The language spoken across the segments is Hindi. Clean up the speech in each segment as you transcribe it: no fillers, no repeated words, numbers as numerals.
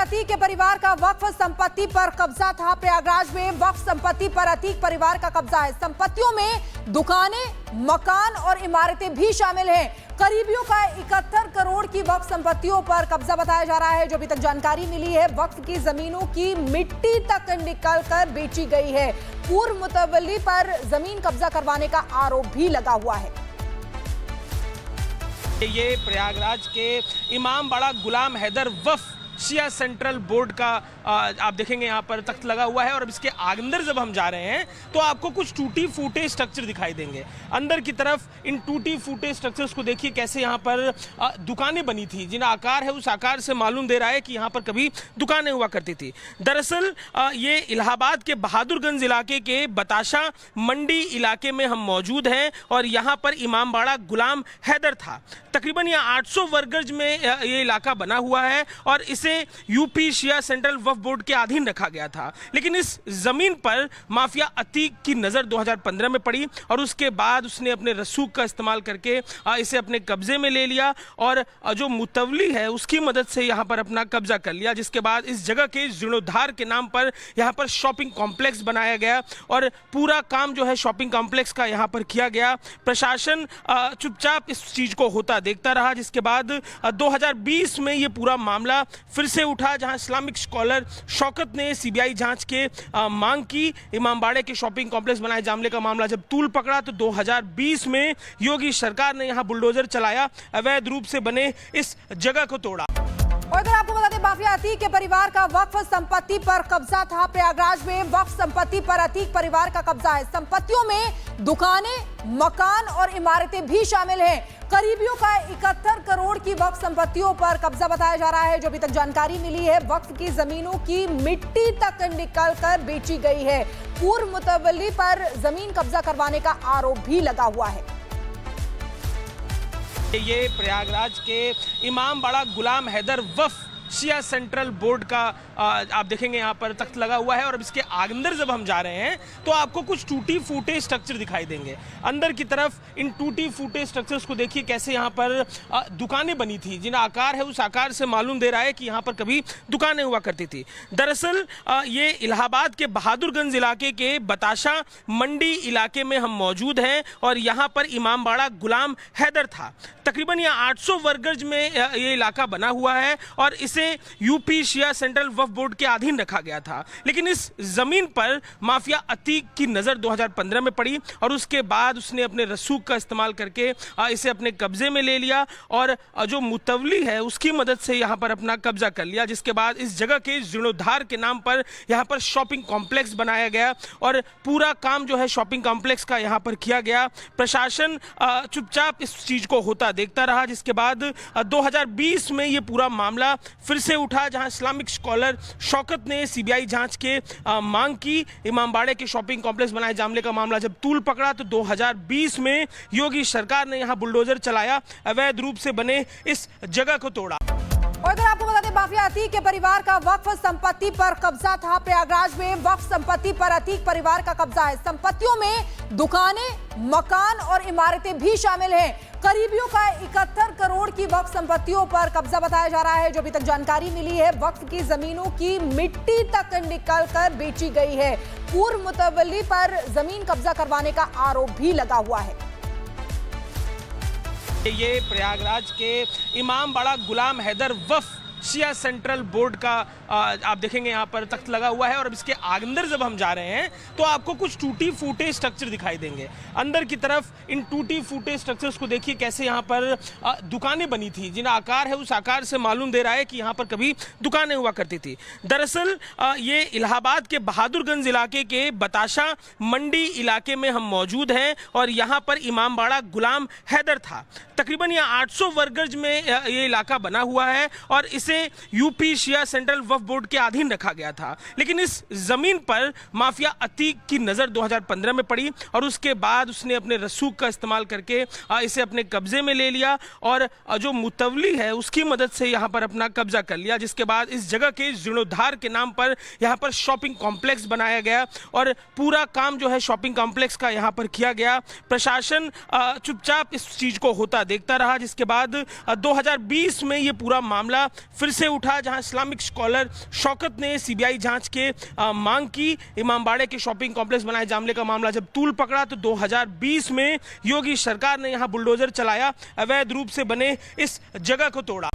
अतीक के परिवार का वक्फ संपत्ति पर कब्जा था। प्रयागराज में वक्फ संपत्ति पर अतीक परिवार का कब्जा है। संपत्तियों में दुकानें, मकान और इमारतें भी शामिल हैं। करीबियों का 71 करोड़ की वक्फ संपत्तियों पर कब्जा बताया जा रहा है। जो अभी तक जानकारी मिली है, वक्फ की जमीनों की मिट्टी तक निकालकर बेची गई है। पूर्व मुतवल्ली पर जमीन कब्जा करवाने का आरोप भी लगा हुआ है। ये प्रयागराज के इमामबाड़ा गुलाम हैदर वक्फ शिया सेंट्रल बोर्ड का आप देखेंगे यहाँ पर तख्त लगा हुआ है और अब इसके अंदर जब हम जा रहे हैं तो आपको कुछ टूटी फूटे स्ट्रक्चर दिखाई देंगे। अंदर की तरफ इन टूटी फूटे स्ट्रक्चर्स को देखिए कैसे यहाँ पर दुकानें बनी थी। जिन आकार है उस आकार से मालूम दे रहा है कि यहाँ पर कभी दुकानें हुआ करती थी। दरअसल ये इलाहाबाद के बहादुरगंज इलाके के बताशा मंडी इलाके में हम मौजूद हैं और यहाँ पर इमामबाड़ा गुलाम हैदर था। तकरीबन यहाँ 800 वर्ग गज में ये इलाका बना हुआ है और इसे यूपी शिया सेंट्रल वक्फ बोर्ड के अधीन रखा गया था। लेकिन इस जमीन पर माफिया अतीक की नजर 2015 में पड़ी और उसके बाद उसने अपने रसूख का इस्तेमाल करके इसे अपने कब्जे में ले लिया और जो मुतवली है उसकी मदद से यहाँ पर अपना कब्जा कर लिया। जिसके बाद इस जगह के जीर्णोद्धार के नाम पर यहाँ पर शॉपिंग कॉम्प्लेक्स बनाया गया और पूरा काम जो है शॉपिंग कॉम्प्लेक्स का यहाँ पर किया गया। प्रशासन चुपचाप इस चीज को होता देखता रहा। जिसके बाद 2020 में ये पूरा मामला फिर से उठा, जहां इस्लामिक स्कॉलर शौकत ने सीबीआई जांच के मांग की। इमामबाड़े के शॉपिंग कॉम्प्लेक्स बनाए जामले का मामला जब तूल पकड़ा तो 2020 में योगी सरकार ने यहां बुलडोजर चलाया, अवैध रूप से बने इस जगह को तोड़ा। और इधर आपको बता दें, माफिया अतीक के परिवार का वक्फ संपत्ति पर कब्जा था। प्रयागराज में वक्फ संपत्ति पर अतीक परिवार का कब्जा है। संपत्तियों में दुकानें, मकान और इमारतें भी शामिल हैं। करीबियों का 71 करोड़ की वक्फ संपत्तियों पर कब्जा बताया जा रहा है। जो अभी तक जानकारी मिली है, वक्फ की जमीनों की मिट्टी तक निकालकर बेची गई है। पूर्व मुतवल्ली पर जमीन कब्जा करवाने का आरोप भी लगा हुआ है। ये प्रयागराज के इमामबाड़ा गुलाम हैदर वक्फ शिया सेंट्रल बोर्ड का आप देखेंगे यहाँ पर तख्त लगा हुआ है और अब इसके अंदर जब हम जा रहे हैं तो आपको कुछ टूटी फूटे स्ट्रक्चर दिखाई देंगे। अंदर की तरफ इन टूटी फूटे स्ट्रक्चर्स को देखिए कैसे यहाँ पर दुकानें बनी थी। जिन आकार है उस आकार से मालूम दे रहा है कि यहाँ पर कभी दुकानें हुआ करती थी। दरअसल ये इलाहाबाद के बहादुरगंज इलाके के बताशा मंडी इलाके में हम मौजूद हैं और यहाँ पर इमामबाड़ा गुलाम हैदर था। तकरीबन यहाँ 800 वर्ग गज में ये इलाका बना हुआ है और इसे यूपी शिया सेंट्रल वक्फ बोर्ड के अधीन रखा गया था। लेकिन इस जमीन पर माफिया अतीक की नजर 2015 में पड़ी और उसके बाद उसने अपने रसूख का इस्तेमाल करके इसे अपने कब्जे में ले लिया और जो मुतवली है उसकी मदद से यहाँ पर अपना कब्जा कर लिया। जिसके बाद इस जगह के जीर्णोद्धार के नाम पर यहाँ पर शॉपिंग कॉम्प्लेक्स बनाया गया और पूरा काम जो है शॉपिंग कॉम्प्लेक्स का यहाँ पर किया गया। प्रशासन चुपचाप इस चीज को होता देखता रहा। जिसके बाद 2020 में ये पूरा मामला फिर से उठा, जहां इस्लामिक स्कॉलर शौकत ने सीबीआई जांच के मांग की। इमामबाड़े के शॉपिंग कॉम्प्लेक्स बनाए जामले का मामला जब तूल पकड़ा तो 2020 में योगी सरकार ने यहां बुलडोजर चलाया, अवैध रूप से बने इस जगह को तोड़ा। और इधर आपको बता दें, माफिया अतीक के परिवार का वक्फ संपत्ति पर कब्जा था। प्रयागराज में वक्फ संपत्ति पर अतीक परिवार का कब्जा है। संपत्तियों में दुकानें, मकान और इमारतें भी शामिल हैं। करीबियों का 71 करोड़ की वक्फ संपत्तियों पर कब्जा बताया जा रहा है। जो अभी तक जानकारी मिली है, वक्फ की जमीनों की मिट्टी तक निकालकर बेची गई है। पूर्व मुतवल्ली पर जमीन कब्जा करवाने का आरोप भी लगा हुआ है। ये प्रयागराज के इमामबाड़ा गुलाम हैदर वक्फ शिया सेंट्रल बोर्ड का आप देखेंगे यहाँ पर तख्त लगा हुआ है और अब इसके अंदर जब हम जा रहे हैं तो आपको कुछ टूटी फूटे स्ट्रक्चर दिखाई देंगे। अंदर की तरफ इन टूटी फूटे स्ट्रक्चर्स को देखिए कैसे यहाँ पर दुकानें बनी थी। जिन आकार है उस आकार से मालूम दे रहा है कि यहाँ पर कभी दुकानें हुआ करती थी। दरअसल ये इलाहाबाद के बहादुरगंज इलाके के बताशा मंडी इलाके में हम मौजूद हैं और यहाँ पर इमामबाड़ा गुलाम हैदर था। तकरीबन यहाँ 800 वर्ग गज में ये इलाका बना हुआ है और इसे यूपी शिया सेंट्रल वक्फ बोर्ड के अधीन रखा गया था। लेकिन इस जमीन पर माफिया अतीक की नजर 2015 में पड़ी और उसके बाद उसने अपने रसूख का इस्तेमाल करके इसे अपने कब्जे में ले लिया और जो मुतवली है उसकी मदद से यहाँ पर अपना कब्जा कर लिया। जिसके बाद इस जगह के जीर्णोद्धार के नाम पर यहाँ पर शॉपिंग कॉम्प्लेक्स बनाया गया और पूरा काम जो है शॉपिंग कॉम्प्लेक्स का यहाँ पर किया गया। प्रशासन चुपचाप इस चीज को होता देखता रहा। जिसके बाद 2020 में ये पूरा मामला फिर से उठा, जहां इस्लामिक स्कॉलर शौकत ने सीबीआई जांच के मांग की। इमामबाड़े के शॉपिंग कॉम्प्लेक्स बनाए जामले का मामला जब तूल पकड़ा तो 2020 में योगी सरकार ने यहां बुलडोजर चलाया, अवैध रूप से बने इस जगह को तोड़ा।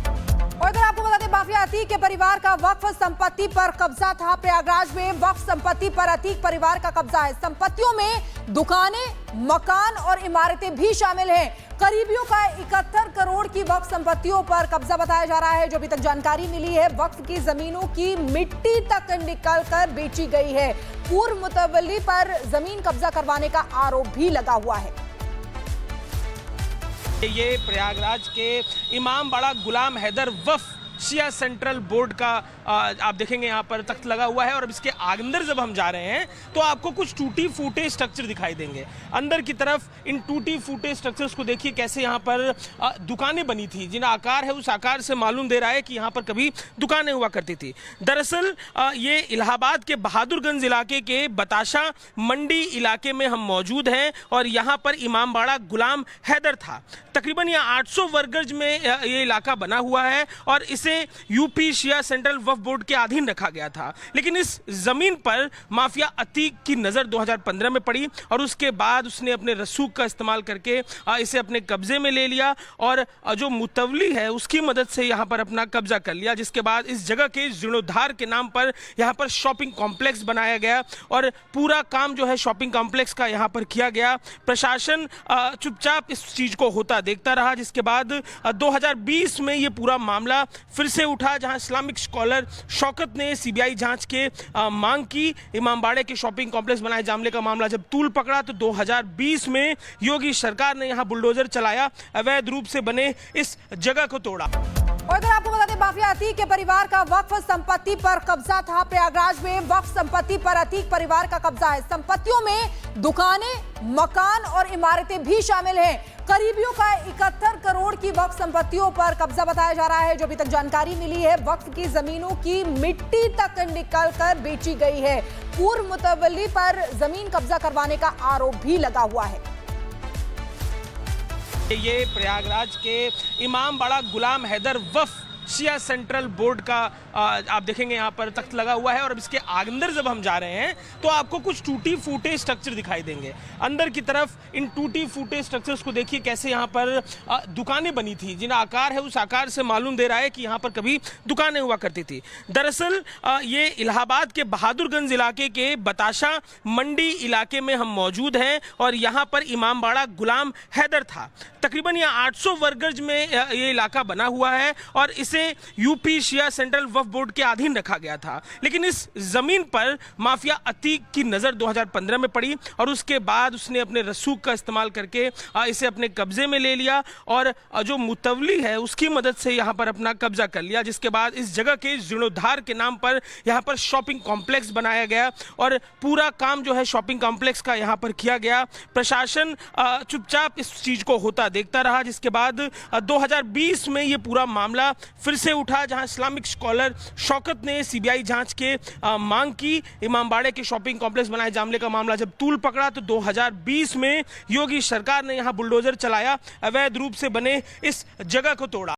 और इधर आपको बता दें, माफिया अतीक के परिवार का वक्फ संपत्ति पर कब्जा था। प्रयागराज में वक्फ संपत्ति पर अतीक परिवार का कब्जा है। संपत्तियों में दुकानें, मकान और इमारतें भी शामिल हैं। करीबियों का 71 करोड़ की वक्फ संपत्तियों पर कब्जा बताया जा रहा है। जो अभी तक जानकारी मिली है, वक्फ की जमीनों की मिट्टी तक निकालकर बेची गई है। पूर्व मुतवल्ली पर जमीन कब्जा करवाने का आरोप भी लगा हुआ है। ये प्रयागराज के इमामबाड़ा गुलाम हैदर वक्फ शिया सेंट्रल बोर्ड का आप देखेंगे यहाँ पर तख्त लगा हुआ है और अब इसके अंदर जब हम जा रहे हैं तो आपको कुछ टूटी फूटे स्ट्रक्चर दिखाई देंगे। अंदर की तरफ इन टूटी फूटे स्ट्रक्चर्स को देखिए, कैसे यहाँ पर दुकानें बनी थी। जिन आकार है उस आकार से मालूम दे रहा है कि यहाँ पर कभी दुकानें हुआ करती थी। दरअसल ये इलाहाबाद के बहादुरगंज इलाके के बताशा मंडी इलाके में हम मौजूद हैं और यहाँ पर इमामबाड़ा गुलाम हैदर था। तकरीबन यहाँ 800 वर्ग गज में ये इलाका बना हुआ है और इसे यूपी शिया सेंट्रल वक्फ बोर्ड के अधीन रखा गया था। लेकिन इस जमीन पर माफिया अतीक की नजर 2015 में पड़ी और उसके बाद उसने अपने रसूख का इस्तेमाल करके इसे अपने कब्जे में ले लिया और जो मुतवली है उसकी मदद से यहाँ पर अपना कब्जा कर लिया। जिसके बाद इस जगह के जीर्णोद्धार के नाम पर यहाँ पर शॉपिंग कॉम्प्लेक्स बनाया गया और पूरा काम जो है शॉपिंग कॉम्प्लेक्स का यहाँ पर किया गया। प्रशासन चुपचाप इस चीज को होता देखता रहा। जिसके बाद 2020 में ये पूरा मामला फिर से उठा, जहां इस्लामिक स्कॉलर शौकत ने सीबीआई जांच के मांग की। इमामबाड़े के शॉपिंग कॉम्प्लेक्स बनाए जामले का मामला जब तूल पकड़ा तो 2020 में योगी सरकार ने यहां बुलडोजर चलाया, अवैध रूप से बने इस जगह को तोड़ा। और इधर आपको बता दें, माफिया अतीक के परिवार का वक्फ संपत्ति पर कब्जा था। प्रयागराज में वक्फ संपत्ति पर अतीक परिवार का कब्जा है। संपत्तियों में दुकानें, मकान और इमारतें भी शामिल हैं। करीबियों का 71 करोड़ की वक्फ संपत्तियों पर कब्जा बताया जा रहा है। जो अभी तक जानकारी मिली है, वक्फ की जमीनों की मिट्टी तक निकालकर बेची गई है। पूर्व मुतवल्ली पर जमीन कब्जा करवाने का आरोप भी लगा हुआ है। ये प्रयागराज के इमामबाड़ा गुलाम हैदर वक्फ शिया सेंट्रल बोर्ड का आप देखेंगे यहाँ पर तख्त लगा हुआ है और अब इसके अंदर जब हम जा रहे हैं तो आपको कुछ टूटी फूटे स्ट्रक्चर दिखाई देंगे। अंदर की तरफ इन टूटी फूटे स्ट्रक्चर्स को देखिए, कैसे यहाँ पर दुकानें बनी थी। जिन आकार है उस आकार से मालूम दे रहा है कि यहाँ पर कभी दुकानें हुआ करती थी। दरअसल ये इलाहाबाद के बहादुरगंज इलाके के बताशा मंडी इलाके में हम मौजूद हैं और यहाँ पर इमामबाड़ा गुलाम हैदर था। तकरीबन यहाँ 800 वर्ग गज में ये इलाका बना हुआ है और इसे यूपी शिया सेंट्रल वक्फ बोर्ड के अधीन रखा गया था। लेकिन इस जमीन पर माफिया अतीक की नजर 2015 में पड़ी और उसके बाद उसने अपने रसूख का इस्तेमाल करके इसे अपने कब्जे में ले लिया और जो मुतवली है उसकी मदद से यहाँ पर अपना कब्जा कर लिया। जिसके बाद इस जगह के जीर्णोद्धार के नाम पर यहाँ पर शॉपिंग कॉम्प्लेक्स बनाया गया और पूरा काम जो है शॉपिंग कॉम्प्लेक्स का यहाँ पर किया गया। प्रशासन चुपचाप इस चीज को होता देखता रहा। जिसके बाद 2020 में ये पूरा मामला फिर से उठा, जहां इस्लामिक स्कॉलर शौकत ने सीबीआई जांच के मांग की। इमामबाड़े के शॉपिंग कॉम्प्लेक्स बनाए जामले का मामला जब तूल पकड़ा तो 2020 में योगी सरकार ने यहां बुलडोजर चलाया, अवैध रूप से बने इस जगह को तोड़ा।